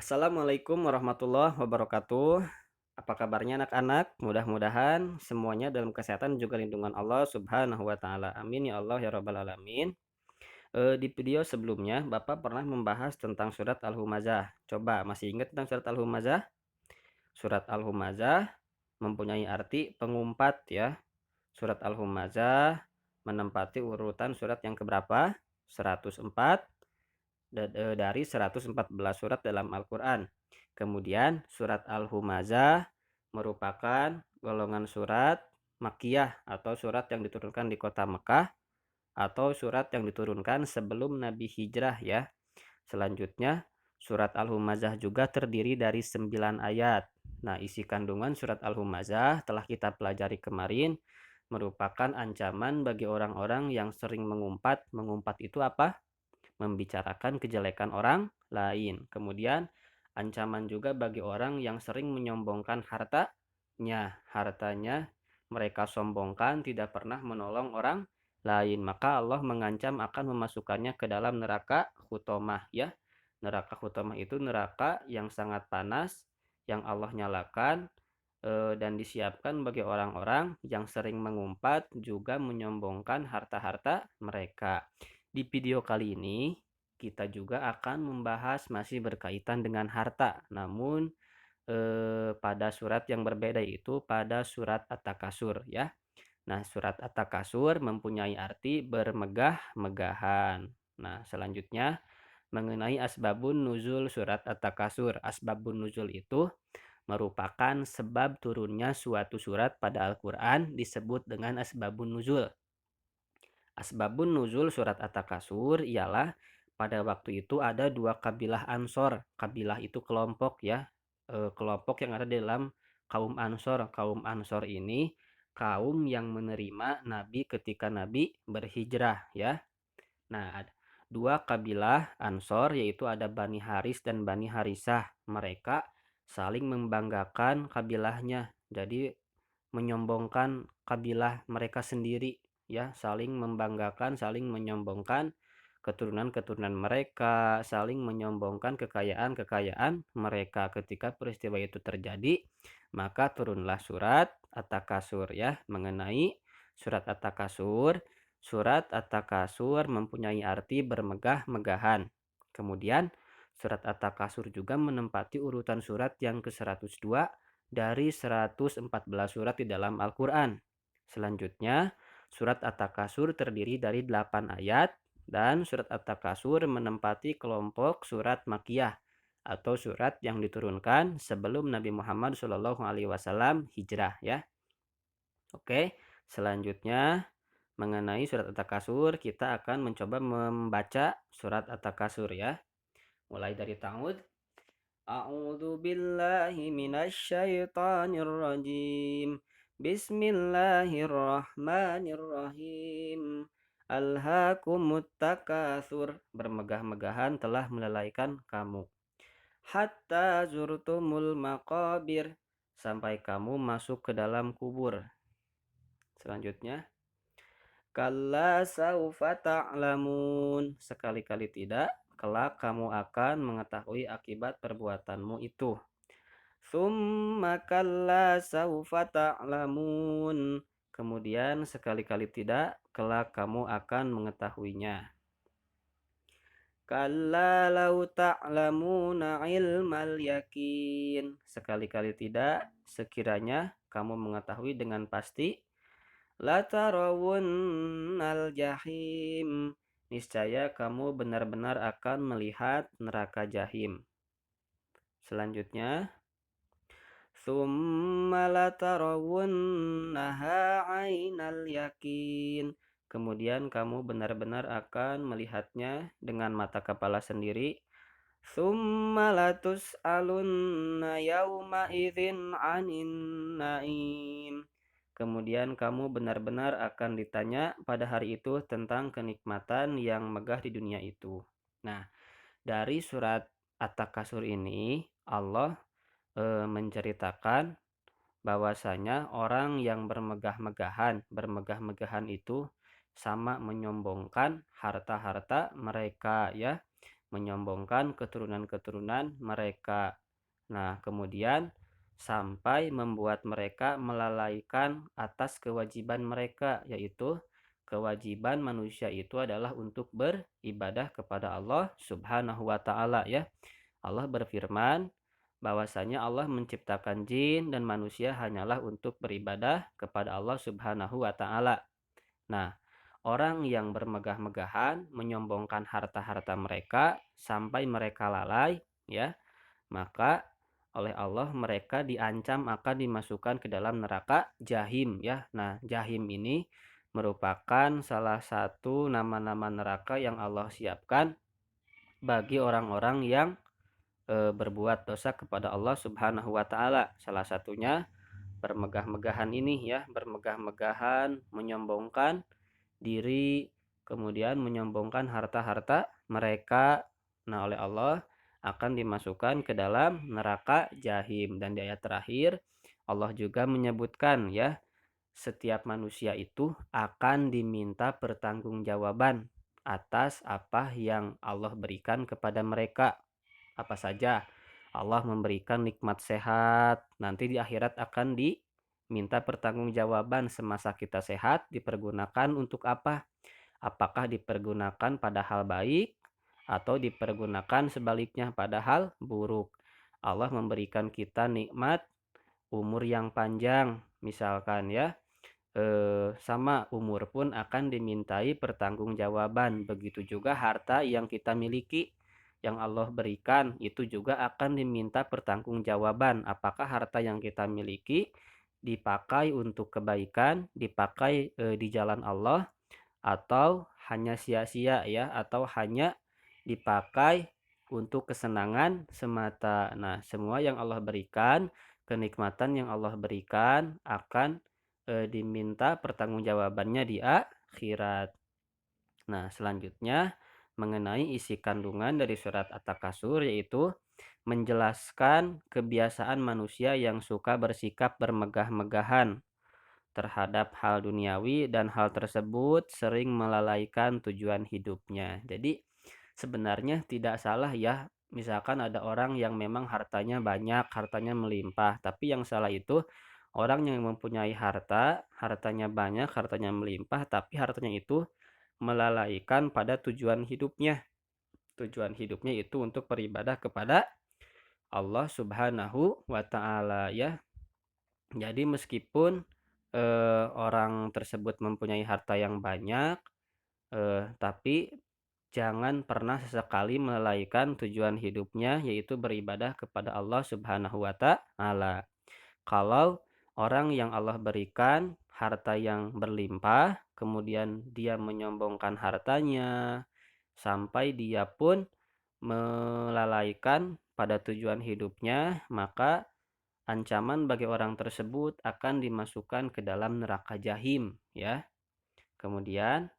Assalamualaikum warahmatullahi wabarakatuh. Apa kabarnya anak-anak? Mudah-mudahan semuanya dalam kesehatan juga lindungan Allah Subhanahu wa taala. Amin ya Allah ya rabbal alamin. Di video sebelumnya Bapak pernah membahas tentang surat Al-Humazah. Coba masih ingat tentang surat Al-Humazah? Surat Al-Humazah mempunyai arti pengumpat ya. Surat Al-Humazah menempati urutan surat yang keberapa? 104 dari 114 surat dalam Al-Qur'an. Kemudian surat Al-Humazah merupakan golongan surat Makkiyah atau surat yang diturunkan di kota Mekah atau surat yang diturunkan sebelum Nabi hijrah ya. Selanjutnya, surat Al-Humazah juga terdiri dari 9 ayat. Nah, isi kandungan surat Al-Humazah telah kita pelajari kemarin merupakan ancaman bagi orang-orang yang sering mengumpat. Mengumpat itu apa? Membicarakan kejelekan orang lain. Kemudian ancaman juga bagi orang yang sering menyombongkan hartanya. Hartanya mereka sombongkan, tidak pernah menolong orang lain. Maka Allah mengancam akan memasukkannya ke dalam neraka hutomah ya. Neraka hutomah itu neraka yang sangat panas yang Allah nyalakan dan disiapkan bagi orang-orang yang sering mengumpat juga menyombongkan harta-harta mereka. Di video kali ini, kita juga akan membahas masih berkaitan dengan harta, namun pada surat yang berbeda yaitu pada surat At-Takasur ya. Nah, surat At-Takasur mempunyai arti bermegah-megahan. Nah, selanjutnya mengenai asbabun nuzul surat At-Takasur. Asbabun nuzul itu merupakan sebab turunnya suatu surat pada Al-Quran disebut dengan asbabun nuzul. Asbabun nuzul surat At-Takasur ialah pada waktu itu ada dua kabilah Ansor. Kabilah itu kelompok ya, kelompok yang ada di dalam kaum Ansor. Kaum Ansor ini kaum yang menerima Nabi ketika Nabi berhijrah ya. Nah, ada dua kabilah Ansor yaitu ada Bani Haris dan Bani Harisah. Mereka saling membanggakan kabilahnya. Jadi menyombongkan kabilah mereka sendiri ya, saling membanggakan, saling menyombongkan keturunan-keturunan mereka, saling menyombongkan kekayaan-kekayaan mereka. Ketika peristiwa itu terjadi, maka turunlah surat At-Takasur ya, mengenai surat At-Takasur. Surat At-Takasur mempunyai arti bermegah-megahan. Kemudian surat At-Takasur juga menempati urutan surat yang ke-102 dari 114 surat di dalam Al-Quran. Selanjutnya, surat At-Takasur terdiri dari 8 ayat dan surat At-Takasur menempati kelompok surat Makkiyah atau surat yang diturunkan sebelum Nabi Muhammad SAW hijrah ya. Oke, selanjutnya mengenai surat At-Takasur kita akan mencoba membaca surat At-Takasur ya. Mulai dari ta'awud. A'udzu billahi minasyaitonir rajim. Bismillahirrahmanirrahim. Alhaakumut takatsur. Bermegah-megahan telah melalaikan kamu. Hatta zurtumul maqabir. Sampai kamu masuk ke dalam kubur. Selanjutnya. Kalla saufa ta'lamun. Sekali-kali tidak, kelak kamu akan mengetahui akibat perbuatanmu itu. Summa kalla saufa ta'lamun. Kemudian sekali-kali tidak, kelak kamu akan mengetahuinya. Kalla lau ta'lamuna ilmal yakin. Sekali-kali tidak, sekiranya kamu mengetahui dengan pasti. Latarawunnal jahim. Niscaya kamu benar-benar akan melihat neraka jahim. Selanjutnya, summa latarawunnaha ainal yakin. Kemudian kamu benar-benar akan melihatnya dengan mata kepala sendiri. Summa latus'alunna yawma idzin 'anin na'im. Kemudian kamu benar-benar akan ditanya pada hari itu tentang kenikmatan yang megah di dunia itu. Nah, dari surat At-Takasur ini Allah menceritakan bahwasanya orang yang bermegah-megahan, bermegah-megahan itu sama menyombongkan harta-harta mereka ya. menyombongkan keturunan-keturunan mereka. Nah, kemudian sampai membuat mereka melalaikan atas kewajiban mereka, yaitu kewajiban manusia itu adalah untuk beribadah kepada Allah Subhanahu wa taala ya. Allah berfirman bahwasanya Allah menciptakan jin dan manusia hanyalah untuk beribadah kepada Allah Subhanahu wa taala. Nah, orang yang bermegah-megahan menyombongkan harta-harta mereka sampai mereka lalai, ya, maka oleh Allah mereka diancam akan dimasukkan ke dalam neraka Jahim, ya. Nah, Jahim ini merupakan salah satu nama-nama neraka yang Allah siapkan bagi orang-orang yang berbuat dosa kepada Allah Subhanahu wa taala. Salah satunya bermegah-megahan ini ya, bermegah-megahan, menyombongkan diri, kemudian menyombongkan harta-harta mereka. Nah, oleh Allah akan dimasukkan ke dalam neraka Jahim. Dan di ayat terakhir Allah juga menyebutkan ya, setiap manusia itu akan diminta pertanggungjawaban atas apa yang Allah berikan kepada mereka. Apa saja? Allah memberikan nikmat sehat, nanti di akhirat akan diminta pertanggungjawaban semasa kita sehat dipergunakan untuk apa? Apakah dipergunakan pada hal baik atau dipergunakan sebaliknya pada hal buruk? Allah memberikan kita nikmat umur yang panjang, misalkan ya, sama umur pun akan dimintai pertanggungjawaban. Begitu juga harta yang kita miliki, yang Allah berikan, itu juga akan diminta pertanggungjawaban. Apakah harta yang kita miliki dipakai untuk kebaikan, dipakai di jalan Allah, atau hanya sia-sia ya, atau hanya dipakai untuk kesenangan semata. Nah, semua yang Allah berikan, kenikmatan yang Allah berikan akan diminta pertanggungjawabannya di akhirat. Nah, selanjutnya mengenai isi kandungan dari surat At-Takasur, yaitu menjelaskan kebiasaan manusia yang suka bersikap bermegah-megahan terhadap hal duniawi dan hal tersebut sering melalaikan tujuan hidupnya. Jadi sebenarnya tidak salah ya, misalkan ada orang yang memang hartanya banyak, hartanya melimpah, tapi yang salah itu orang yang mempunyai harta, hartanya banyak, hartanya melimpah, tapi hartanya itu melalaikan pada tujuan hidupnya. Tujuan hidupnya itu untuk beribadah kepada Allah Subhanahu wa taala ya. Jadi meskipun orang tersebut mempunyai harta yang banyak, tapi jangan pernah sesekali melalaikan tujuan hidupnya, yaitu beribadah kepada Allah Subhanahu wa taala. Kalau orang yang Allah berikan harta yang berlimpah, kemudian dia menyombongkan hartanya, sampai dia pun melalaikan pada tujuan hidupnya, maka ancaman bagi orang tersebut akan dimasukkan ke dalam neraka Jahim, ya. Kemudian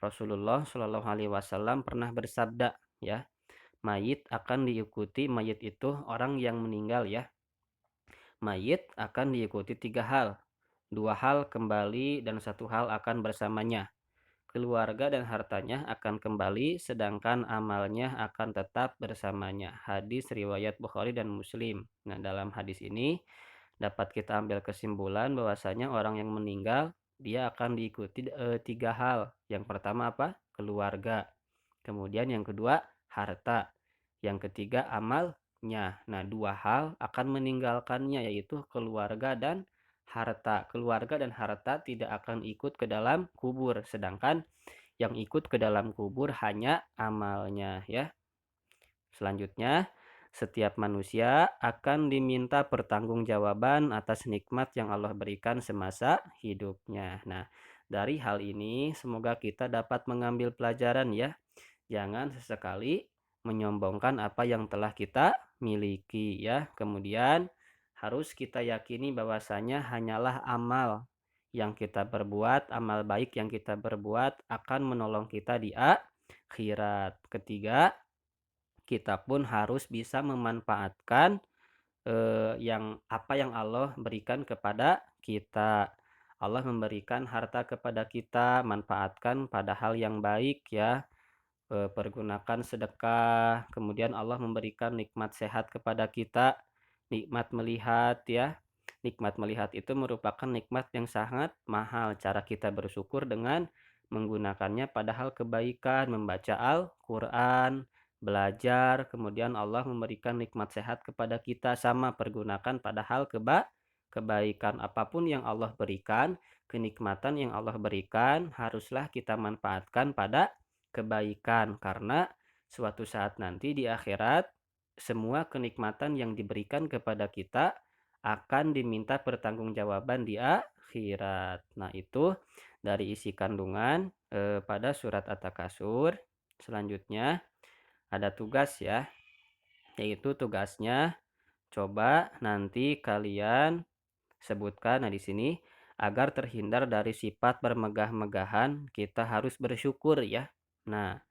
Rasulullah Shallallahu alaihi wasallam pernah bersabda, ya, mayit akan diikuti, mayit itu orang yang meninggal ya. Mayit akan diikuti tiga hal. Dua hal kembali dan satu hal akan bersamanya. Keluarga dan hartanya akan kembali, sedangkan amalnya akan tetap bersamanya. Hadis riwayat Bukhari dan Muslim. Nah, dalam hadis ini dapat kita ambil kesimpulan bahwasanya orang yang meninggal dia akan diikuti tiga hal. Yang pertama apa? Keluarga. Kemudian yang kedua harta. Yang ketiga amalnya. Nah, dua hal akan meninggalkannya, yaitu keluarga dan harta. Keluarga dan harta tidak akan ikut ke dalam kubur, sedangkan yang ikut ke dalam kubur hanya amalnya ya. Selanjutnya, setiap manusia akan diminta pertanggungjawaban atas nikmat yang Allah berikan semasa hidupnya. Nah, dari hal ini semoga kita dapat mengambil pelajaran ya. Jangan sesekali menyombongkan apa yang telah kita miliki ya. Kemudian harus kita yakini bahwasanya hanyalah amal yang kita berbuat, amal baik yang kita berbuat akan menolong kita di akhirat. Ketiga, kita pun harus bisa memanfaatkan yang apa yang Allah berikan kepada kita. Allah memberikan harta kepada kita, manfaatkan pada hal yang baik ya. pergunakan sedekah, kemudian Allah memberikan nikmat sehat kepada kita, nikmat melihat ya. Nikmat melihat itu merupakan nikmat yang sangat mahal. Cara kita bersyukur dengan menggunakannya pada hal kebaikan, membaca Al-Quran, belajar, kemudian Allah memberikan nikmat sehat kepada kita sama pergunakan pada hal kebaikan. Apapun yang Allah berikan, kenikmatan yang Allah berikan haruslah kita manfaatkan pada kebaikan karena suatu saat nanti di akhirat semua kenikmatan yang diberikan kepada kita akan diminta pertanggungjawaban di akhirat. Nah, itu dari isi kandungan pada surat At-Takasur. Selanjutnya ada tugas ya, yaitu tugasnya coba nanti kalian sebutkan nah di sini agar terhindar dari sifat bermegah-megahan kita harus bersyukur ya. Nah,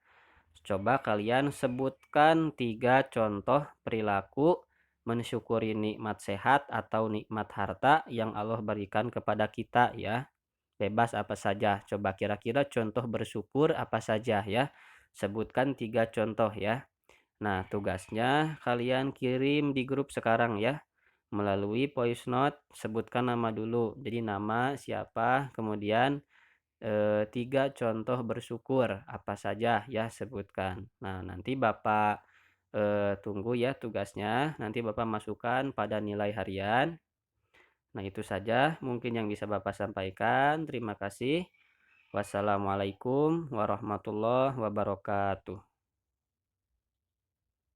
coba kalian sebutkan 3 contoh perilaku mensyukuri nikmat sehat atau nikmat harta yang Allah berikan kepada kita ya. Bebas apa saja. Coba kira-kira contoh bersyukur apa saja ya. Sebutkan 3 contoh ya. Nah, tugasnya kalian kirim di grup sekarang ya. Melalui voice note, sebutkan nama dulu. Jadi nama siapa, kemudian 3 contoh bersyukur, apa saja ya sebutkan. Nah, nanti Bapak, tunggu ya tugasnya, nanti Bapak masukkan pada nilai harian. Nah, itu saja mungkin yang bisa Bapak sampaikan. Terima kasih. Wassalamualaikum warahmatullahi wabarakatuh.